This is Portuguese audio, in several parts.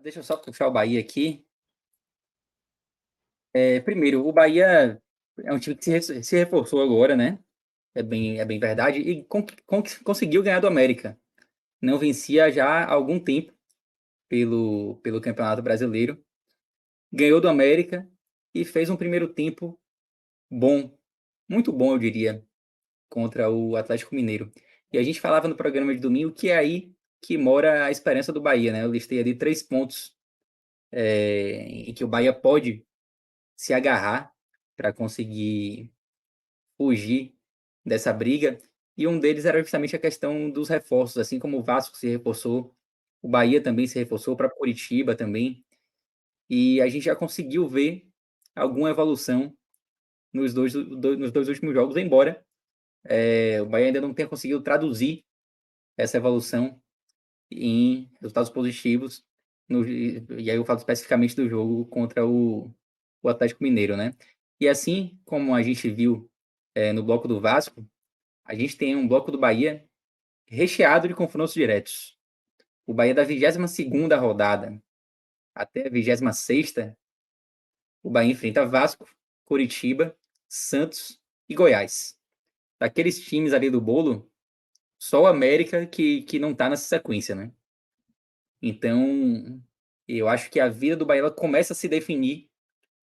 Deixa eu só puxar o Bahia aqui. Primeiro, o Bahia é um time que se reforçou agora, né? É bem verdade. E conseguiu ganhar do América. Não vencia já há algum tempo pelo Campeonato Brasileiro. Ganhou do América e fez um primeiro tempo bom. Muito bom, eu diria, contra o Atlético Mineiro. E a gente falava no programa de domingo que é aí que mora a esperança do Bahia, né? Eu listei ali 3 pontos em que o Bahia pode se agarrar para conseguir fugir dessa briga. E um deles era justamente a questão dos reforços, assim como o Vasco se reforçou, o Bahia também se reforçou, para Curitiba também. E a gente já conseguiu ver alguma evolução nos dois últimos jogos, embora o Bahia ainda não tenha conseguido traduzir essa evolução em resultados positivos. E aí eu falo especificamente do jogo contra o Atlético Mineiro, né? E assim como a gente viu no bloco do Vasco, a gente tem um bloco do Bahia recheado de confrontos diretos. O Bahia da 22ª rodada até a 26ª, o Bahia enfrenta Vasco, Curitiba, Santos e Goiás. Daqueles times ali do bolo, só o América que não tá nessa sequência, né? Então, eu acho que a vida do Bahia ela começa a se definir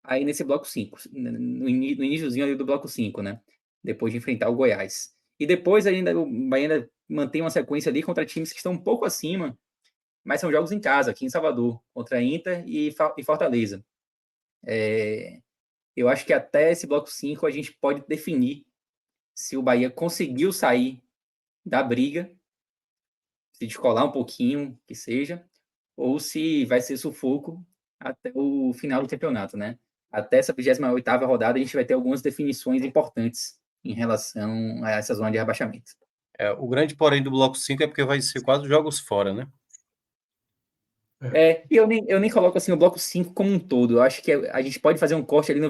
aí nesse bloco 5, no iníciozinho ali do bloco 5, né? Depois de enfrentar o Goiás. E depois ainda o Bahia ainda mantém uma sequência ali contra times que estão um pouco acima, mas são jogos em casa, aqui em Salvador, contra Inter e Fortaleza. Eu acho que até esse bloco 5 a gente pode definir se o Bahia conseguiu sair da briga, se descolar um pouquinho, que seja, ou se vai ser sufoco até o final do campeonato, né? Até essa 28ª rodada a gente vai ter algumas definições importantes em relação a essa zona de rebaixamento. O grande porém do bloco 5 é porque vai ser 4 jogos fora, né? E eu nem coloco assim o bloco 5 como um todo. Eu acho que a gente pode fazer um corte ali na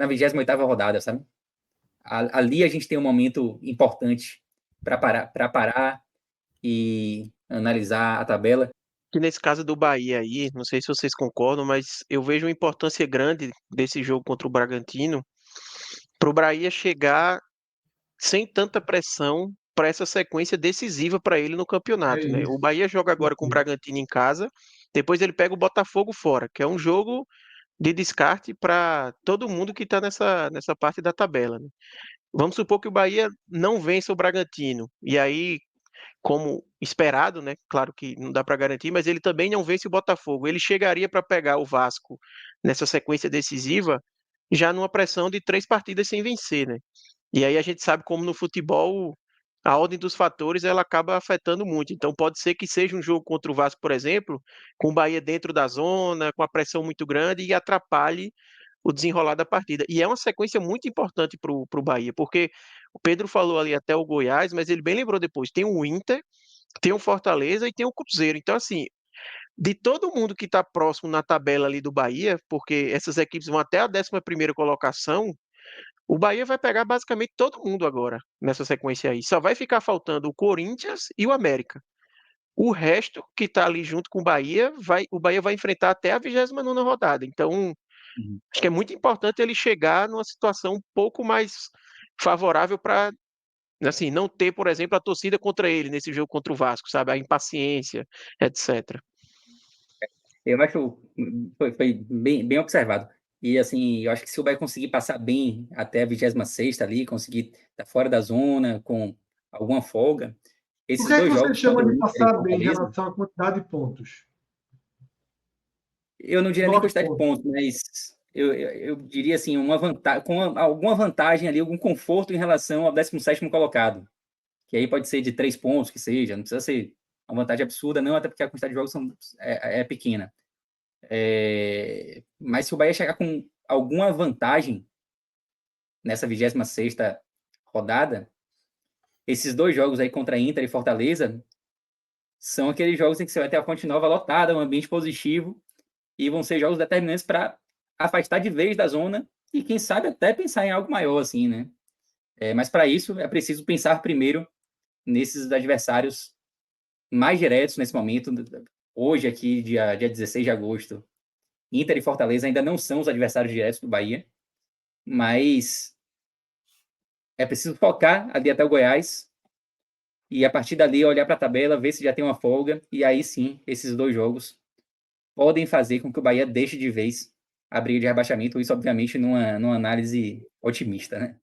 28ª rodada, sabe? Ali a gente tem um momento importante para parar e analisar a tabela. Que nesse caso do Bahia aí, não sei se vocês concordam, mas eu vejo uma importância grande desse jogo contra o Bragantino para o Bahia chegar sem tanta pressão para essa sequência decisiva para ele no É campeonato, né? O isso. Bahia joga agora com o Bragantino em casa, depois ele pega o Botafogo fora, que é um jogo de descarte para todo mundo que está nessa parte da tabela, né? Vamos supor que o Bahia não vença o Bragantino, e aí, como esperado, né? Claro que não dá para garantir, mas ele também não vence o Botafogo. Ele chegaria para pegar o Vasco nessa sequência decisiva, já numa pressão de 3 partidas sem vencer, né? E aí a gente sabe como no futebol a ordem dos fatores ela acaba afetando muito. Então pode ser que seja um jogo contra o Vasco, por exemplo, com o Bahia dentro da zona, com a pressão muito grande e atrapalhe o desenrolar da partida. E é uma sequência muito importante para o Bahia, porque o Pedro falou ali até o Goiás, mas ele bem lembrou depois, tem o Inter, tem o Fortaleza e tem o Cruzeiro. Então, assim, de todo mundo que está próximo na tabela ali do Bahia, porque essas equipes vão até a 11ª colocação, o Bahia vai pegar basicamente todo mundo agora nessa sequência aí. Só vai ficar faltando o Corinthians e o América. O resto que está ali junto com o Bahia vai enfrentar até a 29ª rodada. Então, acho que é muito importante ele chegar numa situação um pouco mais favorável para, assim, não ter, por exemplo, a torcida contra ele nesse jogo contra o Vasco, sabe? A impaciência, etc. Eu acho foi bem observado. E assim, eu acho que se o Bahia conseguir passar bem até a 26ª ali, conseguir estar fora da zona com alguma folga, O esses que é que dois você jogos chama contra o de Inter e passar bem em Fortaleza, relação à quantidade de pontos? eu não diria nem 9 quantidade de pontos. pontos, mas eu diria assim, uma vantagem, com alguma vantagem ali, algum conforto em relação ao 17º colocado, que aí pode ser de 3 pontos, que seja, não precisa ser uma vantagem absurda, não, até porque a quantidade de jogos é pequena. Mas se o Bahia chegar com alguma vantagem nessa 26ª rodada, esses dois jogos aí contra Inter e Fortaleza são aqueles jogos em que você vai ter a Fonte Nova lotada, um ambiente positivo, e vão ser jogos determinantes para afastar de vez da zona e, quem sabe, até pensar em algo maior, assim, né? Mas para isso é preciso pensar primeiro nesses adversários mais diretos nesse momento, hoje aqui, dia 16 de agosto, Inter e Fortaleza ainda não são os adversários diretos do Bahia, mas é preciso focar ali até o Goiás e a partir dali olhar para a tabela, ver se já tem uma folga e aí sim, esses 2 jogos podem fazer com que o Bahia deixe de vez a briga de rebaixamento, isso obviamente numa análise otimista, né?